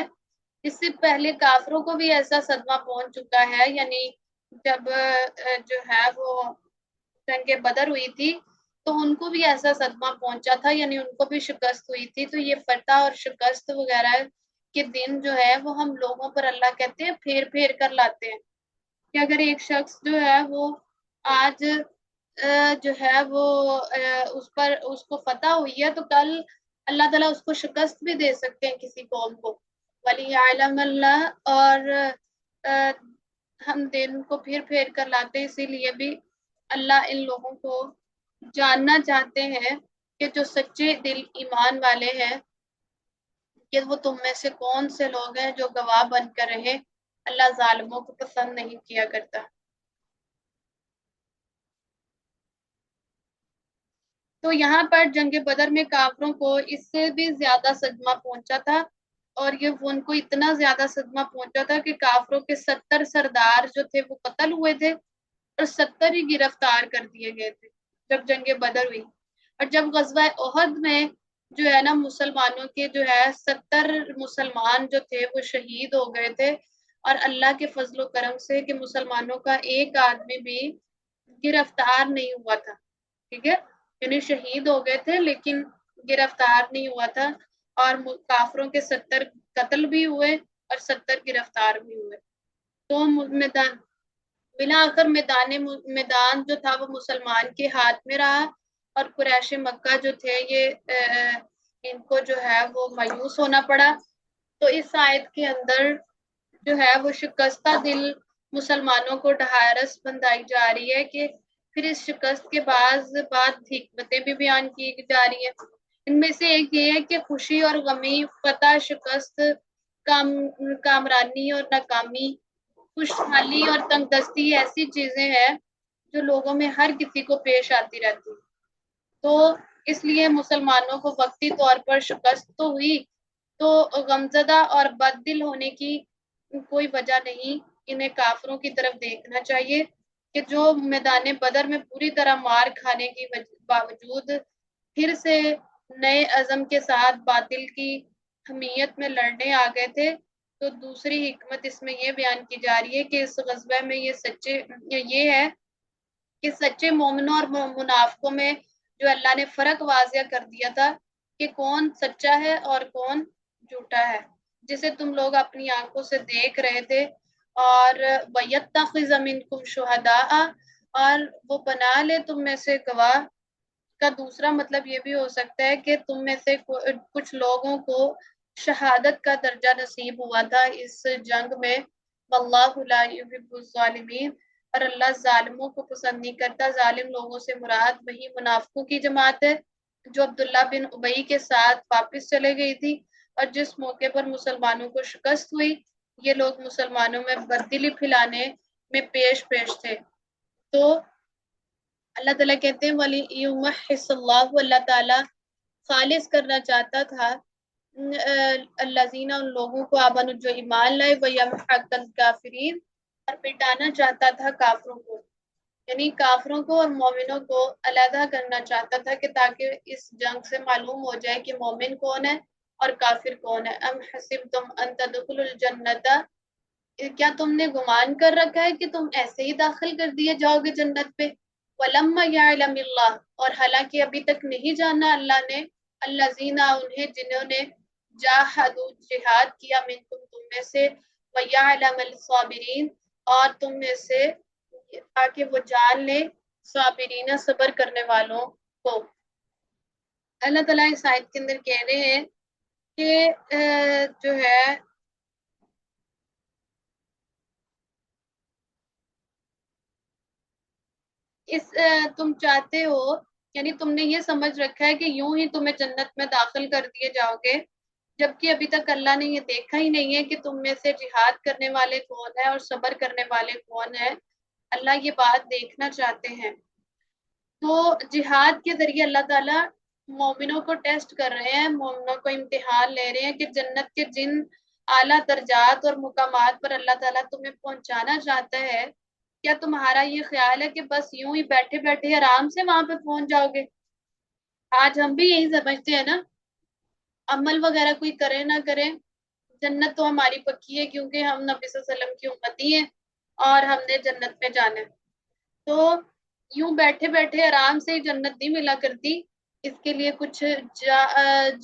اس سے پہلے کافروں کو بھی ایسا صدمہ پہنچ چکا ہے، یعنی جب جو ہے وہ جنگ بدر ہوئی تھی تو ان کو بھی ایسا صدمہ پہنچا تھا، یعنی ان کو بھی شکست ہوئی تھی، تو یہ فتح اور شکست وغیرہ کے دن جو ہے وہ ہم لوگوں پر اللہ کہتے ہیں پھیر پھیر کر لاتے ہیں، کہ اگر ایک شخص جو ہے وہ آج جو ہے وہ اس کو فتح ہوئی ہے تو کل اللہ تعالیٰ اس کو شکست بھی دے سکتے ہیں کسی قوم کو. وَلِيَعْلَمَ اللَّهُ. اور ہم دین کو پھر پھیر کر لاتے ہیں، اسی لیے بھی اللہ ان لوگوں کو جاننا چاہتے ہیں کہ جو سچے دل ایمان والے ہیں کہ وہ تم میں سے کون سے لوگ ہیں جو گواہ بن کر رہے. اللہ ظالموں کو پسند نہیں کیا کرتا. تو یہاں پر جنگ بدر میں کافروں کو اس سے بھی زیادہ صدمہ پہنچا تھا، اور یہ ان کو اتنا زیادہ صدمہ پہنچا تھا کہ کافروں کے 70 سردار جو تھے وہ قتل ہوئے تھے اور 70 ہی گرفتار کر دیے گئے تھے جب جنگ بدر ہوئی. اور جب غزوہ احد میں جو ہے نا مسلمانوں کے جو ہے 70 مسلمان جو تھے وہ شہید ہو گئے تھے، اور اللہ کے فضل و کرم سے کہ مسلمانوں کا ایک آدمی بھی گرفتار نہیں ہوا تھا. ٹھیک ہے، یعنی شہید ہو گئے تھے لیکن گرفتار نہیں ہوا تھا، اور کافروں کے 70 قتل بھی ہوئے اور 70 گرفتار بھی ہوئے. تو میدان بلا آخر میدان جو تھا وہ مسلمان کے ہاتھ میں رہا، اور قریش مکہ جو تھے یہ ان کو جو ہے وہ مایوس ہونا پڑا. تو اس آیت کے اندر جو ہے وہ شکستہ دل مسلمانوں کو ڈھارس بندائی جا رہی ہے کہ پھر اس شکست کے بعد حکمتیں بھی بیان کی جا رہی ہیں. ان میں سے ایک یہ ہے کہ خوشی اور غمی، فتح، شکست، کامرانی اور ناکامی، خوشحالی اور تنگ دستی ایسی چیزیں ہیں جو لوگوں میں ہر کسی کو پیش آتی رہتی. تو اس لیے مسلمانوں کو وقتی طور پر شکست تو ہوئی، تو غمزدہ اور بد دل ہونے کی کوئی وجہ نہیں. انہیں کافروں کی طرف دیکھنا چاہیے کہ جو میدان بدر میں پوری طرح مار کھانے کی باوجود پھر سے نئے عزم کے ساتھ باطل کی حمیت میں لڑنے آ گئے تھے. تو دوسری حکمت اس میں یہ بیان کی جا رہی ہے کہ اس غزوہ میں یہ ہے کہ سچے مومنوں اور منافقوں میں جو اللہ نے فرق واضح کر دیا تھا کہ کون سچا ہے اور کون جھوٹا ہے، جسے تم لوگ اپنی آنکھوں سے دیکھ رہے تھے. اور وَيَتَّخِذَ مِنكُمْ شُهَدَاءَ، اور وہ بنا لے تم میں سے گواہ. کا دوسرا مطلب یہ بھی ہو سکتا ہے کہ تم میں سے کچھ لوگوں کو شہادت کا درجہ نصیب ہوا تھا اس جنگ میں. واللہ لا يحب الظالمین، اور اللہ ظالموں کو پسند نہیں کرتا. ظالم لوگوں سے مراد وہی منافقوں کی جماعت ہے جو عبداللہ بن ابی کے ساتھ واپس چلے گئی تھی، اور جس موقع پر مسلمانوں کو شکست ہوئی یہ لوگ مسلمانوں میں بددلی پھیلانے میں پیش تھے. تو اللہ تعالیٰ کہتے ہیں وَلِيُمَحِّصَ اللَّهُ، اللہ تعالیٰ خالص کرنا چاہتا تھا الذین، ان لوگوں کو، آمنوا جو ایمان لائے، وَيَمْحَقَ الْكَافِرِينَ، اور مٹانا چاہتا تھا کافروں کو، یعنی کافروں کو اور مومنوں کو علیحدہ کرنا چاہتا تھا کہ تاکہ اس جنگ سے معلوم ہو جائے کہ مومن کون ہے اور کافر کون ہے. ام حسبتم ان تدخلوا الجنۃ، کیا تم نے گمان کر رکھا ہے کہ تم ایسے ہی داخل کر دیے جاؤ گے جنت پہ. وَلَمَّا يَعْلَمِ اللَّهُ، اور حالانکہ ابھی تک نہیں جانا اللہ نے، الذین، انہیں جنہوں نے جاہدوا جہاد کیا، منکم تم میں سے، وَيَعْلَمَ الصَّابِرِينَ، اور تم میں سے، تاکہ وہ جان لے صابرین، صبر کرنے والوں کو. اللہ تعالیٰ اس آیت کے اندر کہہ رہے ہیں کہ جو ہے تم چاہتے ہو، یعنی تم نے یہ سمجھ رکھا ہے کہ یوں ہی تمہیں جنت میں داخل کر دیے جاؤ گے، جبکہ ابھی تک اللہ نے یہ دیکھا ہی نہیں ہے کہ تم میں سے جہاد کرنے والے کون ہیں اور صبر کرنے والے کون ہیں. اللہ یہ بات دیکھنا چاہتے ہیں. تو جہاد کے ذریعے اللہ تعالیٰ مومنوں کو ٹیسٹ کر رہے ہیں، مومنوں کو امتحان لے رہے ہیں کہ جنت کے جن اعلیٰ درجات اور مقامات پر اللہ تعالیٰ تمہیں پہنچانا چاہتا ہے، کیا تمہارا یہ خیال ہے کہ بس یوں ہی بیٹھے بیٹھے آرام سے وہاں پہ پہنچ جاؤ گے؟ آج ہم بھی یہی سمجھتے ہیں نا، عمل وغیرہ کوئی کرے نہ کرے، جنت تو ہماری پکی ہے کیونکہ ہم نبی صلی اللہ علیہ وسلم کی امتی ہیں اور ہم نے جنت میں جانا ہے. تو یوں بیٹھے بیٹھے آرام سے جنت نہیں ملا کرتی، اس کے لیے کچھ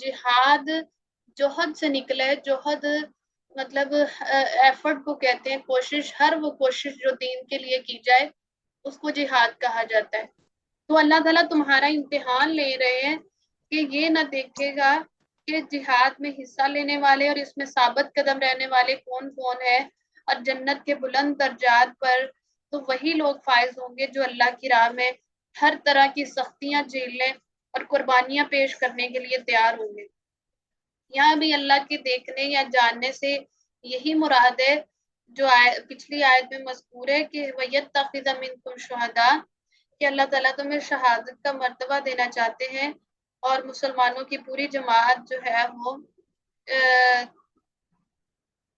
جہاد جوہد سے نکلا ہے. جوہد مطلب ایفرٹ کو کہتے ہیں، کوشش، ہر وہ کوشش جو دین کے لیے کی جائے اس کو جہاد کہا جاتا ہے. تو اللہ تعالیٰ تمہارا امتحان لے رہے ہیں کہ یہ نہ دیکھے گا کہ جہاد میں حصہ لینے والے اور اس میں ثابت قدم رہنے والے کون کون ہیں، اور جنت کے بلند درجات پر تو وہی لوگ فائز ہوں گے جو اللہ کی راہ میں ہر طرح کی سختیاں جھیلنے اور قربانیاں پیش کرنے کے لیے تیار ہوں گے۔ یہاں بھی اللہ کے دیکھنے یا جاننے سے یہی مراد ہے جو پچھلی آیت میں مذکور ہے کہ وَيَتَّخِذَ مِنكُمْ شُهَدَاءَ، کہ اللہ تعالیٰ تمہیں شہادت کا مرتبہ دینا چاہتے ہیں، اور مسلمانوں کی پوری جماعت جو ہے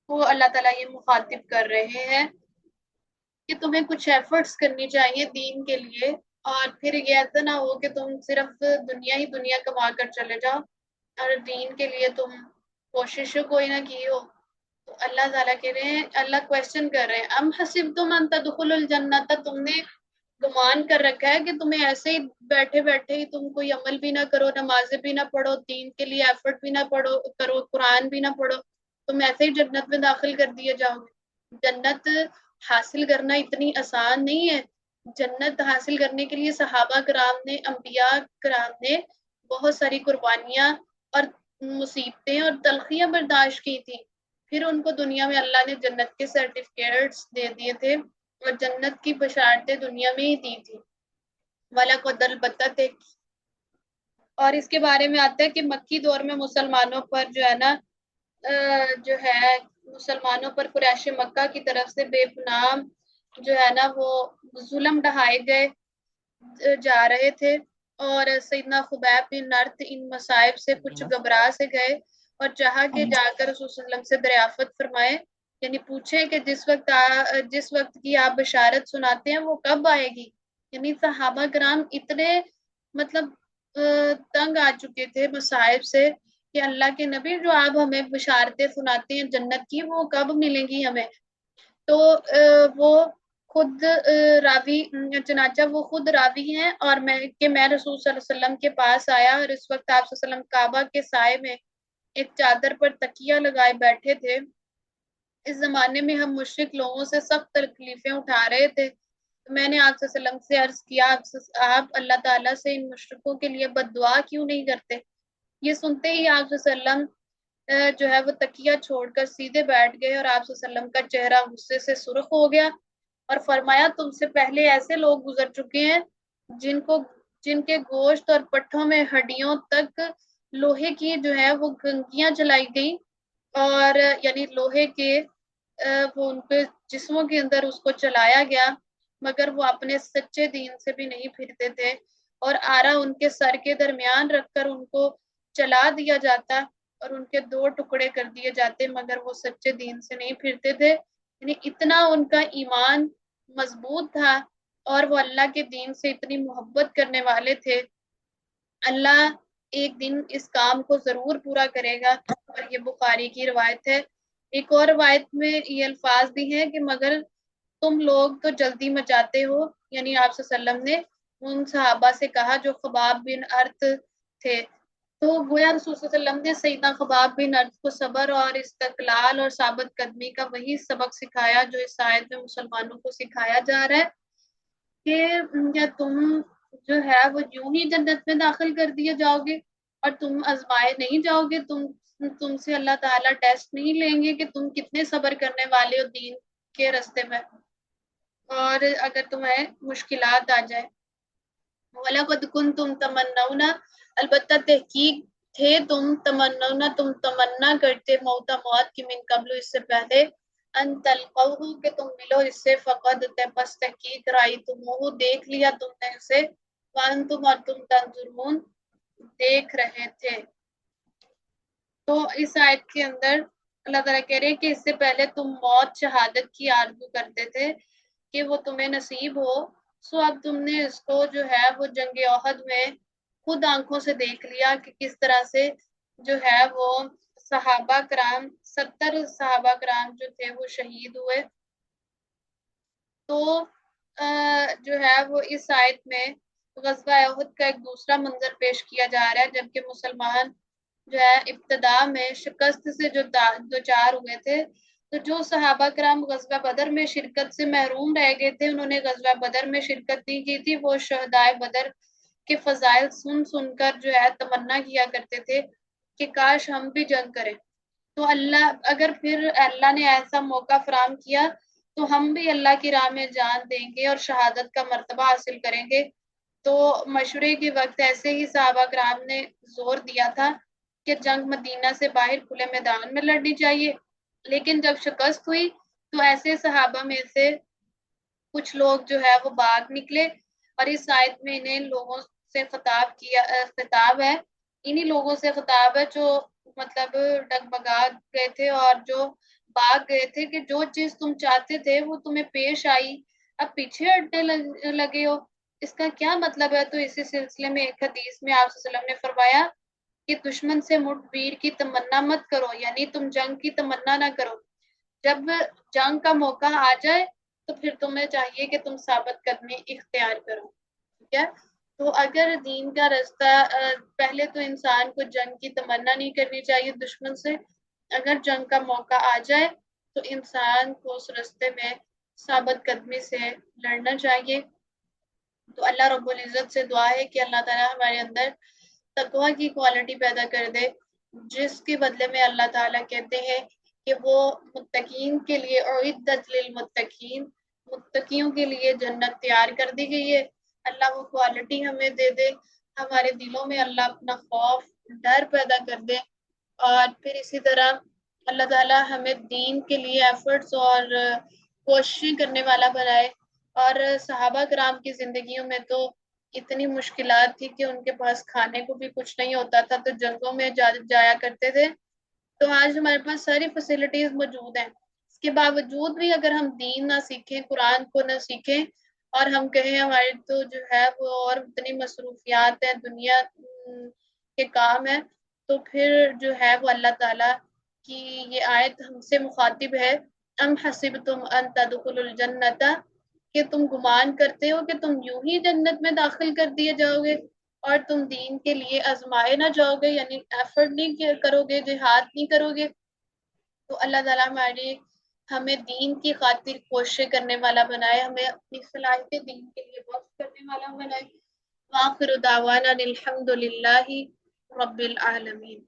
وہ اللہ تعالیٰ یہ مخاطب کر رہے ہیں کہ تمہیں کچھ ایفرٹس کرنی چاہیے دین کے لیے، اور پھر یہ ایسا نہ ہو کہ تم صرف دنیا ہی دنیا کما کر چلے جاؤ اور دین کے لیے تم کوشش کوئی نہ کی ہو۔ تو اللہ تعالیٰ کہہ رہے ہیں، اللہ کویسچن کر رہے ہیں، ام حسبتم ان تدخلوا الجنت، تم نے گمان کر رکھا ہے کہ تمہیں ایسے ہی بیٹھے بیٹھے ہی تم کوئی عمل بھی نہ کرو، نمازیں بھی نہ پڑھو، دین کے لیے ایفرٹ بھی نہ کرو، قرآن بھی نہ پڑھو، تم ایسے ہی جنت میں داخل کر دیے جاؤ گے؟ جنت حاصل کرنا اتنی آسان نہیں ہے۔ جنت حاصل کرنے کے لیے صحابہ کرام نے، انبیاء کرام نے بہت ساری قربانیاں اور مصیبتیں اور تلخیاں برداشت کی تھی، پھر ان کو دنیا میں اللہ نے جنت کے سرٹیفکیٹس دے دیے تھے اور جنت کی بشارتیں دنیا میں ہی دی تھی۔ وَلَقَدْ الْبَتَّةَ، اور اس کے بارے میں آتا ہے کہ مکی دور میں مسلمانوں پر جو ہے نا جو ہے مسلمانوں پر قریش مکہ کی طرف سے بے پناہ جو ہے نا وہ ظلم ڈھائے گئے جا رہے تھے، اور سیدنا خبیب بن نرد ان مصائب سے کچھ گھبرا سے گئے اور چاہا کہ جا کر رسول صلی اللہ علیہ وسلم سے دریافت فرمائے، یعنی پوچھے کہ جس وقت کی آپ بشارت سناتے ہیں وہ کب آئے گی۔ یعنی صحابہ کرام اتنے مطلب تنگ آ چکے تھے مصائب سے کہ اللہ کے نبی جو آپ ہمیں بشارتیں سناتے ہیں جنت کی وہ کب ملیں گی ہمیں۔ تو وہ خود راوی چنانچہ وہ خود راوی ہیں، اور میں رسول صلی اللہ علیہ وسلم کے پاس آیا، اور اس وقت آپ صلی اللہ علیہ وسلم کعبہ کے سائے میں ایک چادر پر تکیہ لگائے بیٹھے تھے۔ اس زمانے میں ہم مشرک لوگوں سے سخت تکلیفیں اٹھا رہے تھے، میں نے آپ صلی اللہ علیہ وسلم سے عرض کیا، آپ اللہ تعالیٰ سے ان مشرکوں کے لیے بد دعا کیوں نہیں کرتے؟ یہ سنتے ہی آپ صلی اللہ علیہ وسلم جو ہے وہ تکیہ چھوڑ کر سیدھے بیٹھ گئے، اور آپ صلی اللہ علیہ وسلم کا چہرہ غصے سے سرخ ہو گیا اور فرمایا، تم سے پہلے ایسے لوگ گزر چکے ہیں جن کے گوشت اور پٹھوں میں ہڈیوں تک لوہے کی جو ہے وہ گھنٹیاں چلائی گئی، اور یعنی لوہے کے وہ ان کے جسموں کے اندر اس کو چلایا گیا، مگر وہ اپنے سچے دین سے بھی نہیں پھرتے تھے، اور آرا ان کے سر کے درمیان رکھ کر ان کو چلا دیا جاتا اور ان کے دو ٹکڑے کر دیے جاتے، مگر وہ سچے دین سے نہیں پھرتے تھے۔ یعنی اتنا ان کا ایمان مضبوط تھا اور وہ اللہ کے دین سے اتنی محبت کرنے والے تھے۔ اللہ ایک دن اس کام کو ضرور پورا کرے گا، اور یہ بخاری کی روایت ہے۔ ایک اور روایت میں یہ الفاظ بھی ہیں کہ مگر تم لوگ تو جلدی مچاتے ہو، یعنی آپ صلی اللہ علیہ وسلم نے ان صحابہ سے کہا جو خباب بن ارت تھے، تو گویا رسول صلی اللہ علیہ وسلم نے سیدنا خباب بن ارت کو صبر اور استقلال اور ثابت قدمی کا وہی سبق سکھایا جو اس آیت میں مسلمانوں کو سکھایا جا رہا ہے کہ کیا تم جو ہے وہ یوں ہی جنت میں داخل کر دیے جاؤ گے اور تم آزمائے نہیں جاؤ گے، تم سے اللہ تعالیٰ ٹیسٹ نہیں لیں گے کہ تم کتنے صبر کرنے والے ہو دین کے راستے میں، اور اگر تمہیں مشکلات آ جائے۔ وَلَقَدْ كُنْتُمْ تَمَنَّوْنَ، البتہ تحقیق تھے تم تم تمنا کرتے موت کی من قبل، اس سے پہلے، ان تلقوہ کہ تم ملو اس سے، فقد بس تحقیق رأیتموہ دیکھ لیا تم نے اسے، وانتم اور تم تنظرون دیکھ رہے تھے۔ تو اس آیت کے اندر اللہ تعالیٰ کہہ رہے ہیں کہ اس سے پہلے تم موت شہادت کی آرزو کرتے تھے کہ وہ تمہیں نصیب ہو، سو اب تم نے اس کو جو ہے وہ جنگ احد میں خود آنکھوں سے دیکھ لیا کہ کس طرح سے جو ہے وہ صحابہ کرام 70 صحابہ کرام جو تھے وہ شہید ہوئے۔ تو جو ہے وہ اس آیت میں غزوہ احد کا ایک دوسرا منظر پیش کیا جا رہا ہے، جبکہ مسلمان جو ہے ابتدا میں شکست سے جو چار ہوئے تھے، تو جو صحابہ کرام غزوہ بدر میں شرکت سے محروم رہ گئے تھے، انہوں نے غزوہ بدر میں شرکت نہیں کی تھی، وہ شہدائے بدر کے فضائل سن سن کر جو ہے تمنا کیا کرتے تھے کہ کاش ہم بھی جنگ کریں۔ تو اللہ اگر پھر اللہ نے ایسا موقع فراہم کیا تو ہم بھی اللہ کی راہ میں جان دیں گے اور شہادت کا مرتبہ حاصل کریں گے۔ تو مشورے کے وقت ایسے ہی صحابہ کرام نے زور دیا تھا کہ جنگ مدینہ سے باہر کھلے میدان میں لڑنی چاہیے، لیکن جب شکست ہوئی تو ایسے صحابہ میں سے کچھ لوگ جو ہے وہ باغ نکلے، اور اس آیت میں انہیں لوگوں سے خطاب ہے، انہی لوگوں سے خطاب ہے جو مطلب ڈگمگا گئے تھے اور جو بھاگ گئے تھے کہ جو چیز تم چاہتے تھے وہ تمہیں پیش آئی، اب پیچھے ہٹنے لگے ہو، اس کا کیا مطلب ہے؟ تو اسی سلسلے میں ایک حدیث میں آپ صلی اللہ علیہ وسلم نے فرمایا کہ دشمن سے مٹ ویر کی تمنا مت کرو، یعنی تم جنگ کی تمنا نہ کرو، جب جنگ کا موقع آ جائے تو پھر تمہیں چاہیے کہ تم ثابت قدمی اختیار کرو، ٹھیک ہے؟ تو اگر دین کا رستہ پہلے تو انسان کو جنگ کی تمنا نہیں کرنی چاہیے دشمن سے، اگر جنگ کا موقع آ جائے تو انسان کو اس رستے میں ثابت قدمی سے لڑنا چاہیے۔ تو اللہ رب العزت سے دعا ہے کہ اللہ تعالیٰ ہمارے اندر تقوی کی کوالٹی پیدا کر دے، جس کے بدلے میں اللہ تعالیٰ کہتے ہیں کہ وہ متقین کے لیے اعدت للمتقین، متقیوں کے لیے جنت تیار کر دی گئی ہے۔ اللہ وہ کوالٹی ہمیں دے دے، ہمارے دلوں میں اللہ اپنا خوف ڈر پیدا کر دے، اور پھر اسی طرح اللہ تعالیٰ ہمیں دین کے لیے ایفرٹس اور کوششیں کرنے والا بنائے۔ اور صحابہ کرام کی زندگیوں میں تو اتنی مشکلات تھی کہ ان کے پاس کھانے کو بھی کچھ نہیں ہوتا تھا، تو جنگوں میں جایا کرتے تھے۔ تو آج ہمارے پاس ساری فیسلٹیز موجود ہیں، اس کے باوجود بھی اگر ہم دین نہ سیکھیں، قرآن کو نہ سیکھیں، اور ہم کہیں ہمارے تو جو ہے وہ اور اتنی مصروفیات ہیں، دنیا کے کام ہیں، تو پھر جو ہے وہ اللہ تعالیٰ کی یہ آیت ہم سے مخاطب ہے، ام حسبتم ان تدخلوا الجنت، کہ تم گمان کرتے ہو کہ تم یوں ہی جنت میں داخل کر دیے جاؤ گے اور تم دین کے لیے آزمائے نہ جاؤ گے، یعنی ایفرٹ نہیں کرو گے، جہاد نہیں کرو گے۔ تو اللہ تعالیٰ ہمیں دین کی خاطر کوششیں کرنے والا بنائے، ہمیں اپنی صلاحیت دین کے لیے وقف کرنے والا بنائے۔ وآخر دعوانا الحمد للہ رب العالمین۔